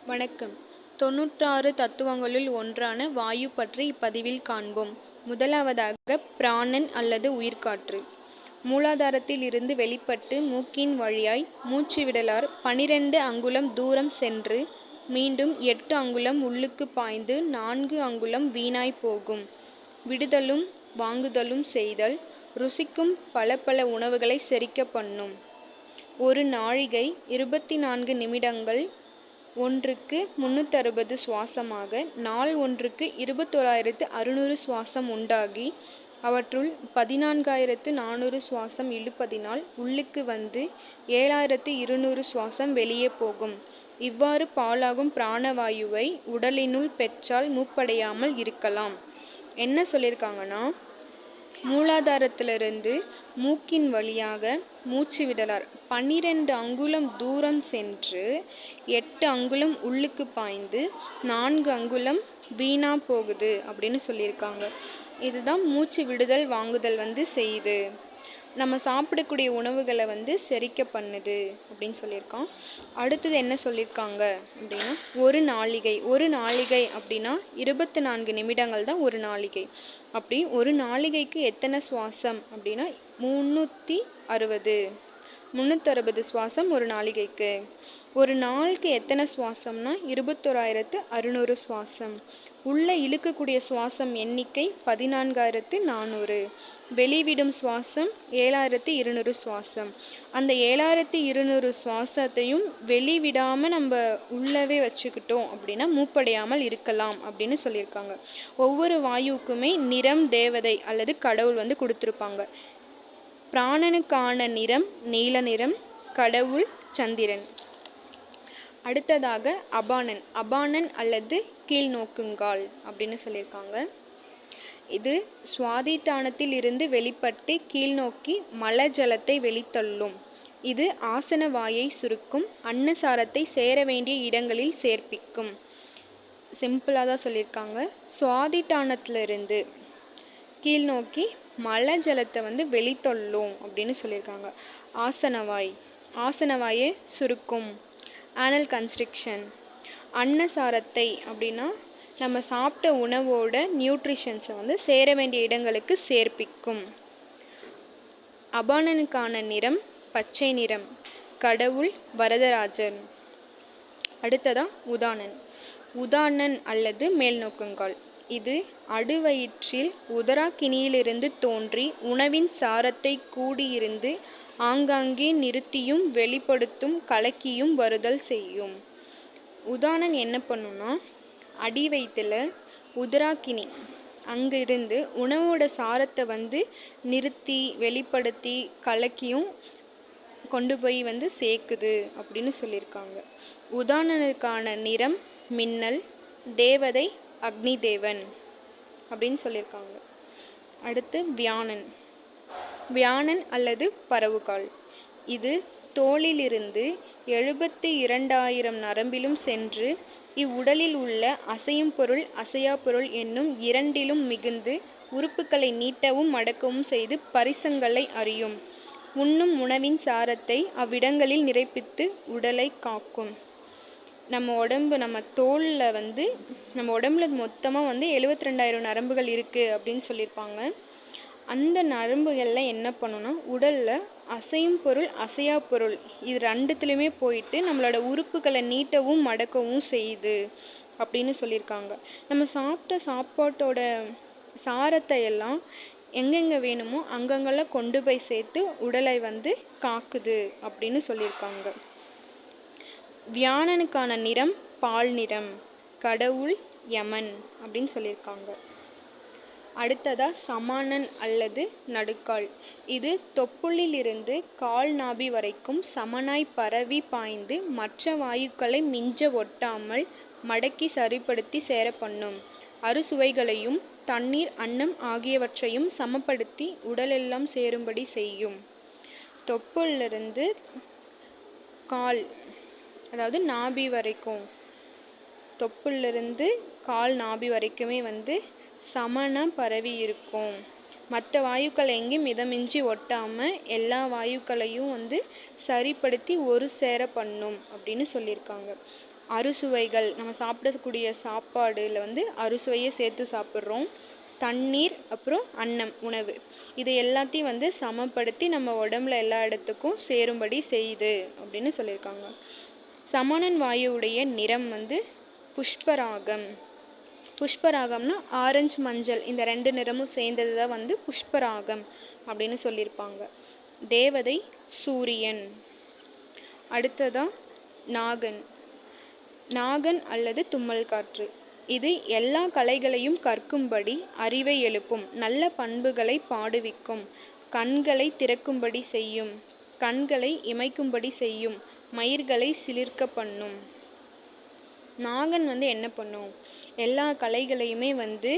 வணக்கம். 96 தத்துவங்களுள் ஒன்றான வாயு பற்றி இப்பதிவில் காண்போம். முதலாவதாக பிராணன் அல்லது உயிர்காற்று. மூலாதாரத்தில் இருந்து வெளிப்பட்டு மூக்கின் வழியாய் மூச்சு விடலார் 12 அங்குலம் தூரம் சென்று மீண்டும் 8 அங்குலம் உள்ளுக்குப் பாய்ந்து 4 அங்குலம் வீணாய்ப் போகும். விடுதலும் வாங்குதலும் செய்தல் ருசிக்கும் பல உணவுகளை செரிக்கப் பண்ணும். ஒரு நாழிகை 24 நிமிடங்கள் ஒன்றுக்கு 360 சுவாசமாக நாள் ஒன்றுக்கு 21,600 சுவாசம் உண்டாகி அவற்றுள் 14,400 சுவாசம் இழுப்பதினால் உள்ளுக்கு வந்து 7,200 சுவாசம் வெளியே போகும். இவ்வாறு பாழாகும் பிராணவாயுவை உடலினுள் பெற்றால் மூப்படையாமல் இருக்கலாம். என்ன சொல்லியிருக்காங்கன்னா, மூலாதாரத்திலிருந்து மூக்கின் வழியாக மூச்சு விடலார் 12 அங்குலம் தூரம் சென்று 8 அங்குலம் உள்ளுக்கு பாய்ந்து 4 அங்குலம் வீணா போகுது அப்படின்னு சொல்லியிருக்காங்க. இதுதான் மூச்சு விடுதல் வாங்குதல் செய்யுது. நம்ம சாப்பிடக்கூடிய உணவுகளை செரிக்க பண்ணுது அப்படின்னு சொல்லியிருக்கான். அடுத்தது என்ன சொல்லியிருக்காங்க அப்படின்னா, ஒரு நாளிகை அப்படின்னா 24 நிமிடங்கள் தான் ஒரு நாளிகை. அப்படி ஒரு நாளிகைக்கு எத்தனை சுவாசம் அப்படின்னா 360 சுவாசம் ஒரு நாளிகைக்கு. ஒரு நாளுக்கு எத்தனை சுவாசம்னா 21,600 சுவாசம். உள்ள இழுக்கக்கூடிய சுவாசம் எண்ணிக்கை 14,400. வெளிவிடும் சுவாசம் 7,200 சுவாசம். அந்த 7,200 சுவாசத்தையும் வெளிவிடாமல் நம்ம உள்ளவே வச்சுக்கிட்டோம் அப்படின்னா மூப்படையாமல் இருக்கலாம் அப்படின்னு சொல்லியிருக்காங்க. ஒவ்வொரு வாயுக்குமே நிறம் தேவதை அல்லது கடவுள் கொடுத்துருப்பாங்க. பிராணனுக்கான நிறம் நீல நிறம், கடவுள் சந்திரன். அடுத்ததாக அபானன் அல்லது கீழ்நோக்குங்கால் அப்படின்னு சொல்லியிருக்காங்க. இது சுவாதிட்டானத்தில் இருந்து வெளிப்பட்டு கீழ்நோக்கி மலஜலத்தை வெளித்தள்ளும். இது ஆசன வாயை சுருக்கும், அன்னசாரத்தை சேர வேண்டிய இடங்களில் சேர்ப்பிக்கும். சிம்பிளாக தான் சொல்லியிருக்காங்க. சுவாதிட்டானத்திலிருந்து கீழ்நோக்கி மலஜலத்தை வெளித்தள்ளும் அப்படின்னு சொல்லியிருக்காங்க. ஆசனவாயை சுருக்கும், ஆனல் கன்ஸ்ட்ரிக்ஷன். அன்னசாரத்தை அப்படின்னா நம்ம சாப்பிட்ட உணவோட நியூட்ரிஷன்ஸை சேர வேண்டிய இடங்களுக்கு சேர்ப்பிக்கும். அபானனுக்கான நிறம் பச்சை நிறம், கடவுள் வரதராஜன். அடுத்ததான் உதானன் அல்லது மேல்நோக்குங்கால். இது அடுவயிற்றில் உதராக்கினியிலிருந்து தோன்றி உணவின் சாரத்தை கூடியிருந்து ஆங்காங்கே நிறுத்தியும் வெளிப்படுத்தும் கலக்கியும் வருதல் செய்யும். உதானன் என்ன பண்ணுன்னா, அடி வயிற்றில் உதராக்கினி அங்கிருந்து உணவோட சாரத்தை நிறுத்தி வெளிப்படுத்தி கலக்கியும் கொண்டு போய் சேர்க்குது அப்படின்னு சொல்லியிருக்காங்க. உதானனுக்கான நிறம் மின்னல், தேவதை அக்னி தேவன் அப்படின்னு சொல்லியிருக்காங்க. அடுத்து வியானன் அல்லது பறவுகால். இது தோலிலிருந்து 72,000 நரம்பிலும் சென்று இவ்வுடலில் உள்ள அசையும் பொருள் அசையா பொருள் என்னும் இரண்டிலும் மிகுந்து உறுப்புகளை நீட்டவும் மடக்கவும் செய்து பரிசங்களை அறியும். உண்ணும் உணவின் சாரத்தை அவ்விடங்களில் நிறைப்பித்து உடலை காக்கும். நம்ம தோலில் நம்ம உடம்புல மொத்தமாக 72,000 நரம்புகள் இருக்குது அப்படின்னு சொல்லியிருப்பாங்க. அந்த நரம்புகளில் என்ன பண்ணுன்னா, உடலில் அசையும் பொருள் அசையா பொருள் இது ரெண்டுத்துலேயுமே போயிட்டு நம்மளோட உறுப்புகளை நீட்டவும் மடக்கவும் செய்யுது அப்படின்னு சொல்லியிருக்காங்க. நம்ம சாப்பிட்ட சாப்பாட்டோட சாரத்தை எல்லாம் எங்கெங்கே வேணுமோ அங்கங்கெல்லாம் கொண்டு போய் சேர்த்து உடலை காக்குது அப்படின்னு சொல்லியிருக்காங்க. வியானனுக்கான நிறம் பால் நிறம், கடவுள் யமன் அப்படின்னு சொல்லியிருக்காங்க. அடுத்ததா சமானன் அல்லது நடுக்கால். இது தொப்புளிலிருந்து கால் நாபி வரைக்கும் சமனாய் பரவி பாய்ந்து மற்ற வாயுக்களை மிஞ்ச ஒட்டாமல் மடக்கி சரிப்படுத்தி சேர பண்ணும். அறுசுவைகளையும் தண்ணீர் அன்னம் ஆகியவற்றையும் சமப்படுத்தி உடலெல்லாம் சேரும்படி செய்யும். தொப்புளிலிருந்து கால் அதாவது நாபி வரைக்கும், தொப்புளிலிருந்து கால் நாபி வரைக்குமே சமனாக பரவி இருக்கும். மற்ற வாயுக்கள் எங்கேயும் மிதமிஞ்சி ஒட்டாமல் எல்லா வாயுக்களையும் சரிப்படுத்தி ஒரு சேர பண்ணும் அப்படின்னு சொல்லியிருக்காங்க. அறுசுவைகள், நம்ம சாப்பிடக்கூடிய சாப்பாடில் வந்து அறுசுவையை சேர்த்து சாப்பிட்றோம். தண்ணீர், அப்புறம் அன்னம், உணவு, இது எல்லாத்தையும் வந்து சமப்படுத்தி நம்ம உடம்புல எல்லா இடத்துக்கும் சேரும்படி செய்யுது அப்படின்னு சொல்லியிருக்காங்க. சமணன் வாயுவுடைய நிறம் வந்து புஷ்பராகம். புஷ்பராகம்னா ஆரஞ்சு மஞ்சள் இந்த 2 நிறமும் சேர்ந்தது தான் வந்து புஷ்பராகம் அப்படின்னு சொல்லியிருப்பாங்க. தேவதை சூரியன். அடுத்ததான் நாகன். நாகன் அல்லது தும்மல் காற்று. இது எல்லா கலைகளையும் கற்கும்படி அறிவை எழுப்பும், நல்ல பண்புகளை பாடுவிக்கும், கண்களை திறக்கும்படி செய்யும், கண்களை இமைக்கும்படி செய்யும், மயிர்களை சிலிர்க்க பண்ணும். நாகன் வந்து என்ன பண்ணும், எல்லா கலைகளையுமே வந்து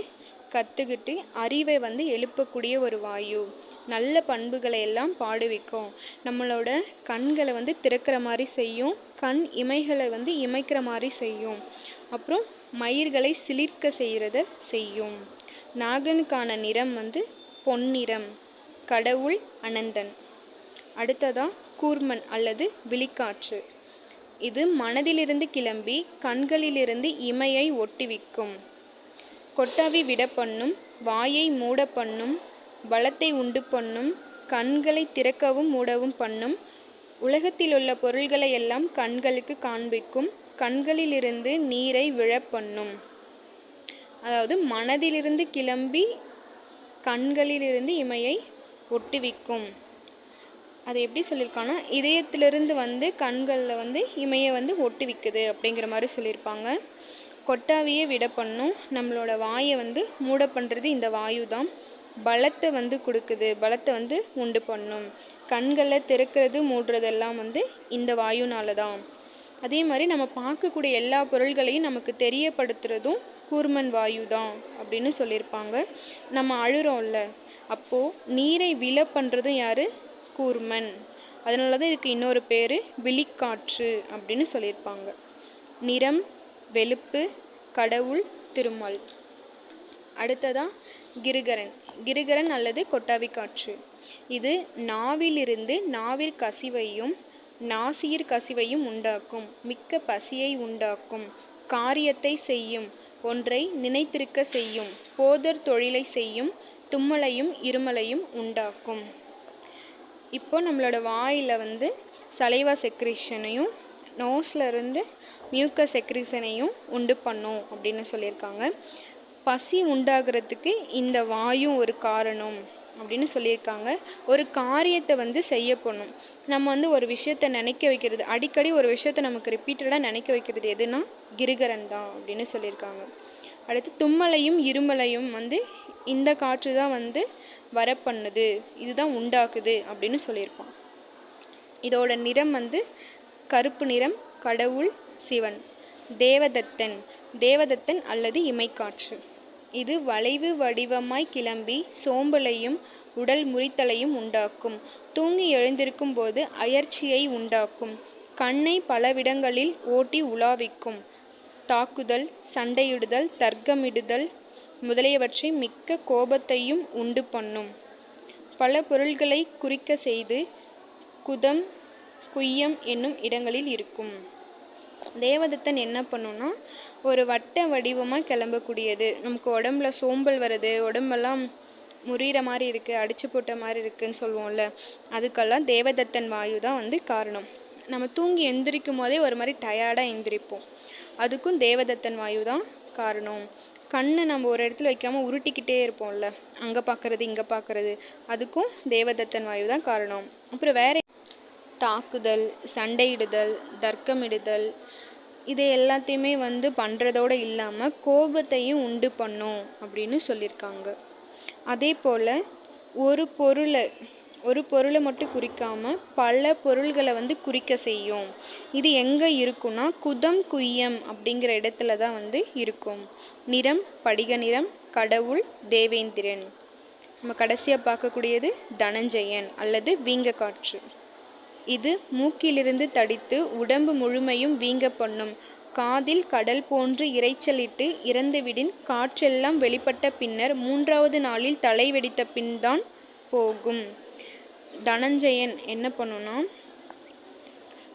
கற்றுக்கிட்டு அறிவை வந்து எழுப்பக்கூடிய ஒரு வாயு. நல்ல பண்புகளை எல்லாம் பாடுவிக்கும், நம்மளோட கண்களை வந்து திறக்கிற மாதிரி செய்யும், கண் இமைகளை வந்து இமைக்கிற மாதிரி செய்யும், அப்புறம் மயிர்களை சிலிர்க்க செய்கிறத செய்யும். நாகனுக்கான நிறம் வந்து பொன்னிறம். கடவுள் அனந்தன். அடுத்ததான் கூர்மன் அல்லது விழிக்காற்று. இது மனதிலிருந்து கிளம்பி கண்களிலிருந்து இமையை ஒட்டுவிக்கும். கொட்டாவி விட பண்ணும், வாயை மூட பண்ணும், பலத்தை உண்டு பண்ணும், கண்களை திறக்கவும் மூடவும் பண்ணும், உலகத்திலுள்ள பொருள்களை எல்லாம் கண்களுக்கு காண்பிக்கும், கண்களிலிருந்து நீரை விழப்பண்ணும். அதாவது மனதிலிருந்து கிளம்பி கண்களிலிருந்து இமையை ஒட்டுவிக்கும். அது எப்படி சொல்லியிருக்காங்கன்னா, இதயத்திலிருந்து வந்து கண்களில் வந்து இமையை வந்து ஒட்டுவிக்குது அப்படிங்கிற மாதிரி சொல்லியிருப்பாங்க. கொட்டாவியை விட பண்ணும், நம்மளோட வாயை வந்து மூட பண்ணுறது இந்த வாயு தான். பலத்தை வந்து கொடுக்குது, பலத்தை வந்து உண்டு பண்ணும். கண்களை திறக்கிறது மூடுறதெல்லாம் வந்து இந்த வாயுனால தான். அதே மாதிரி நம்ம பார்க்கக்கூடிய எல்லா பொருள்களையும் நமக்கு தெரியப்படுத்துறதும் கூர்மன் வாயு தான் அப்படின்னு சொல்லியிருப்பாங்க. நம்ம அழுறோம்ல, அப்போது நீரை விழ பண்ணுறதும் யார்? கூர்மன். அதனால தான் இதுக்கு இன்னொரு பேர் விழிக்காற்று அப்படின்னு சொல்லியிருப்பாங்க. நிறம் வெளுப்பு, கடவுள் திருமால். அடுத்ததான் கிருகரன். கிருகரன் அல்லது கொட்டாவி காற்று. இது நாவிலிருந்து நாவிற்கசிவையும் நாசியிற் கசிவையும் உண்டாக்கும், மிக்க பசியை உண்டாக்கும், காரியத்தை செய்யும், ஒன்றை நினைத்திருக்க செய்யும், போதர் தொழிலை செய்யும், தும்மலையும் இருமலையும் உண்டாக்கும். இப்போ நம்மளோட வாயில் வந்து சலைவா செக்ரேஷனையும் நோஸில் இருந்து மியூக்கஸ் செக்ரேஷனையும் உண்டு பண்ணும் அப்படின்னு சொல்லியிருக்காங்க. பசி உண்டாகிறதுக்கு இந்த வாயும் ஒரு காரணம் அப்படின்னு சொல்லியிருக்காங்க. ஒரு காரியத்தை வந்து செய்ய பண்ணும். நம்ம வந்து ஒரு விஷயத்தை நினைக்க வைக்கிறது, அடிக்கடி ஒரு விஷயத்தை நமக்கு ரிப்பீட்டடாக நினைக்க வைக்கிறது எதுனா கிருகரன் தான் அப்படின்னு சொல்லியிருக்காங்க. அடுத்து தும்மலையும் இருமலையும் வந்து இந்த காற்று தான் வந்து வர பண்ணுது, இதுதான் உண்டாக்குது அப்படின்னு சொல்லியிருப்பான். இதோட நிறம் வந்து கருப்பு நிறம். கடவுள் சிவன். தேவதத்தன். தேவதத்தன் அல்லது இமைக்காற்று. இது வளைவு வடிவமாய் கிளம்பி சோம்பலையும் உடல் முறித்தலையும் உண்டாக்கும். தூங்கி எழுந்திருக்கும் போது அயற்சியை உண்டாக்கும். கண்ணை பலவிடங்களில் ஓட்டி உலாவிக்கும். தாக்குதல், சண்டையிடுதல், தர்க்கமிடுதல் முதலியவற்றை மிக்க கோபத்தையும் உண்டு பண்ணும். பல பொருள்களை குறிக்க செய்து குதம், குய்யம் என்னும் இடங்களில் இருக்கும். தேவதத்தன் என்ன பண்ணுன்னா, ஒரு வட்ட வடிவமாக கிளம்பக்கூடியது. நமக்கு உடம்புல சோம்பல் வருது, உடம்பெல்லாம் முறிகிற மாதிரி இருக்குது, அடிச்சு போட்ட மாதிரி இருக்குதுன்னு சொல்லுவோம்ல, அதுக்கெல்லாம் தேவதத்தன் வாயு தான் வந்து காரணம். நம்ம தூங்கி எந்திரிக்கும் போதே ஒரு மாதிரி டயர்டாக எந்திரிப்போம், அதுக்கும் தேவதத்தன் வாயு தான் காரணம். கண்ணை நம்ம ஒரு இடத்துல வைக்காமல் உருட்டிக்கிட்டே இருப்போம்ல, அங்கே பார்க்குறது இங்கே பார்க்குறது, அதுக்கும் தேவதத்தன் வாயு தான் காரணம். அப்புறம் வேறு தாக்குதல், சண்டையிடுதல், தர்க்கமிடுதல், இது எல்லாத்தையுமே வந்து பண்ணுறதோடு இல்லாமல் கோபத்தையும் உண்டு பண்ணும் அப்படின்னு சொல்லியிருக்காங்க. அதே போல் ஒரு பொருளை மட்டும் குறிக்காமல் பல பொருள்களை வந்து குறிக்க செய்யும். இது எங்கே இருக்குன்னா குதம், குய்யம் அப்படிங்கிற இடத்துல தான் வந்து இருக்கும். நிறம் படிக நிறம். கடவுள் தேவேந்திரன். நம்ம கடைசியாக பார்க்கக்கூடியது தனஞ்சயன் அல்லது வீங்க காற்று. இது மூக்கிலிருந்து தடித்து உடம்பு முழுமையும் வீங்க பண்ணும். காதில் கடல் போன்று இரைச்சலிட்டு இறந்துவிடின் காற்றெல்லாம் வெளிப்பட்ட பின்னர் 3வது நாளில் தலை வெடித்த பின் தான் போகும். தனஞ்சயன் என்ன பண்ணுன்னா,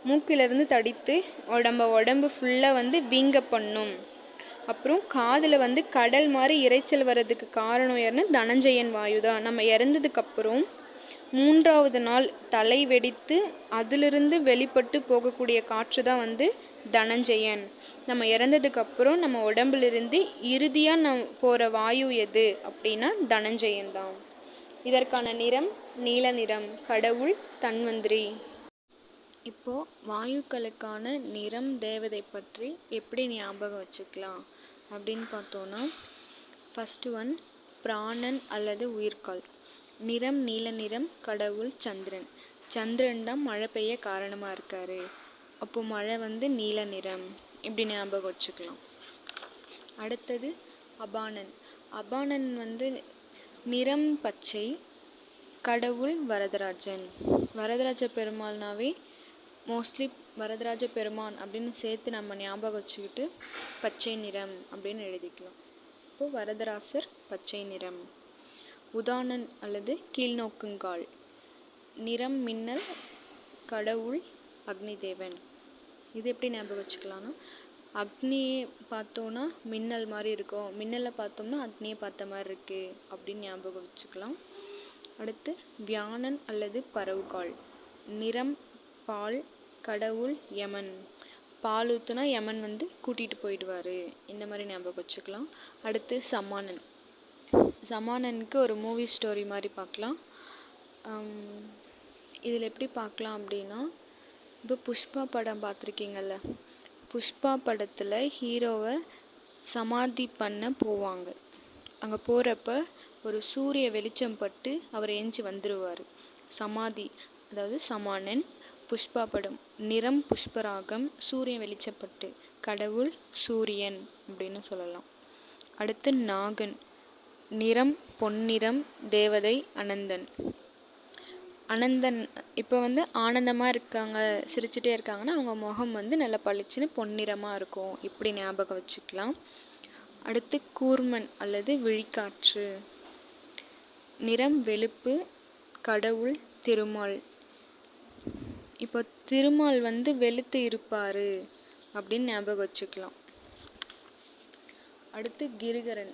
மூக்கிலிருந்து தடித்து உடம்பு ஃபுல்லாக வந்து வீங்க பண்ணும். அப்புறம் காதில் வந்து கடல் மாதிரி இரைச்சல் வர்றதுக்கு காரணம் யாருன்னா தனஞ்சயன் வாயு தான். நம்ம இறந்ததுக்கப்புறம் 3வது நாள் தலை வெடித்து அதிலிருந்து வெளிப்பட்டு போகக்கூடிய காற்று தான் வந்து தனஞ்சயன். நம்ம இறந்ததுக்கப்புறம் நம்ம உடம்புலிருந்து இறுதியாக போகிற வாயு எது அப்படின்னா தனஞ்சயன் தான். இதற்கான நிறம் நீல நிறம். கடவுள் தன்வந்திரி. இப்போது வாயுக்களுக்கான நிறம் தேவதை பற்றி எப்படி ஞாபகம் வச்சுக்கலாம் அப்படின்னு பார்த்தோன்னா, ஃபஸ்ட்டு ஒன் பிராணன் அல்லது உயிர்கால். நிறம் நீல நிறம். கடவுள் சந்திரன். சந்திரன் தான் மழை பெய்ய காரணமாக இருக்கார். அப்போது மழை வந்து நீல நிறம். இப்படி ஞாபகம் வச்சுக்கலாம். அடுத்தது அபானன். அபானன் வந்து நிறம் பச்சை. கடவுள் வரதராஜன். வரதராஜ பெருமாள்னாவே மோஸ்ட்லி வரதராஜ பெருமான் அப்படின்னு சேர்த்து நம்ம ஞாபகம் வச்சுக்கிட்டு பச்சை நிறம் அப்படின்னு எழுதிக்கலாம். இப்போது வரதராசர் பச்சை நிறம். உதானன் அல்லது கீழ்நோக்குங்கால். நிறம் மின்னல். கடவுள் அக்னி தேவன். இது எப்படி ஞாபகம் வச்சுக்கலாம்னா, அக்னியை பார்த்தோன்னா மின்னல் மாதிரி இருக்கும், மின்னலை பார்த்தோம்னா அக்னியை பார்த்த மாதிரி இருக்குது அப்படின்னு ஞாபகம் வச்சுக்கலாம். அடுத்து வியானன் அல்லது பறவுகால். நிறம் பால். கடவுள் யமன். பால் ஊற்றுனா யமன் வந்து கூட்டிகிட்டு போயிடுவார். இந்த மாதிரி ஞாபகம் வச்சுக்கலாம். அடுத்து சமானன். சமானனுக்கு ஒரு மூவி ஸ்டோரி மாதிரி பார்க்கலாம். இதில் எப்படி பார்க்கலாம் அப்படின்னா, இப்போ புஷ்பா படம் பார்த்துருக்கீங்கள்ல, புஷ்பா படத்தில் ஹீரோவை சமாதி பண்ண போவாங்க. அங்கே போகிறப்ப ஒரு சூரிய வெளிச்சம் பட்டு அவர் எஞ்சி வந்துடுவார். சமாதி, அதாவது சமானன். புஷ்பா படம். நிறம் புஷ்பராகம். சூரியன் வெளிச்சப்பட்டு. கடவுள் சூரியன் அப்படின்னு சொல்லலாம். அடுத்து நாகன். நிறம் பொன்னிறம். தேவதை அனந்தன். அனந்தன் இப்போ வந்து ஆனந்தமாக இருக்காங்க, சிரிச்சுட்டே இருக்காங்கன்னா அவங்க முகம் வந்து நல்லா பளிச்சுன்னு பொன்னிறமாக இருக்கும். இப்படி ஞாபகம் வச்சுக்கலாம். அடுத்து கூர்மன் அல்லது விழிக்காற்று. நிறம் வெளுப்பு. கடவுள் திருமால். இப்போ திருமால் வந்து வெளுத்து இருப்பார் அப்படின்னு ஞாபகம் வச்சுக்கலாம். அடுத்து கிரிகரன்.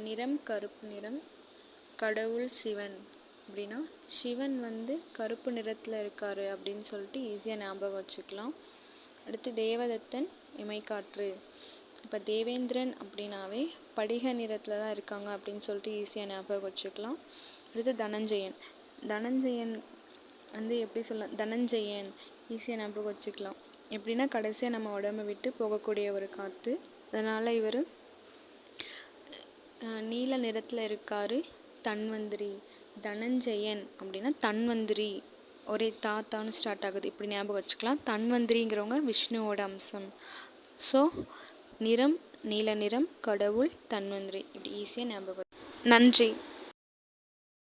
நிறம் கருப்பு நிறம். கடவுள் சிவன். அப்படின்னா சிவன் வந்து கருப்பு நிறத்தில் இருக்கார் அப்படின்னு சொல்லிட்டு ஈஸியாக ஞாபகம் வச்சுக்கலாம். அடுத்து தேவதத்தன் இமைக்காற்று. இப்போ தேவேந்திரன் அப்படின்னாவே படிக நிறத்தில் தான் இருக்காங்க அப்படின்னு சொல்லிட்டு ஈஸியாக ஞாபகம் வச்சுக்கலாம். அடுத்து தனஞ்சயன். தனஞ்சயன் வந்து எப்படி சொல்லலாம், தனஞ்சயன் ஈஸியாக ஞாபகம் வச்சுக்கலாம். எப்படின்னா கடைசியாக நம்ம உடம்பை விட்டு போகக்கூடிய ஒரு காற்று. அதனால் இவர் நீல நிறத்தில் இருக்கார். தன்வந்திரி. தனஞ்சயன் அப்படின்னா தன்வந்திரி, ஒரே தாத்தான்னு ஸ்டார்ட் ஆகுது. இப்படி ஞாபகம் வச்சுக்கலாம். தன்வந்திரிங்கிறவங்க விஷ்ணுவோட அம்சம். ஸோ நிறம் நீல நிறம். கடவுள் தன்வந்திரி. இப்படி ஈஸியாக ஞாபகம். நன்றி.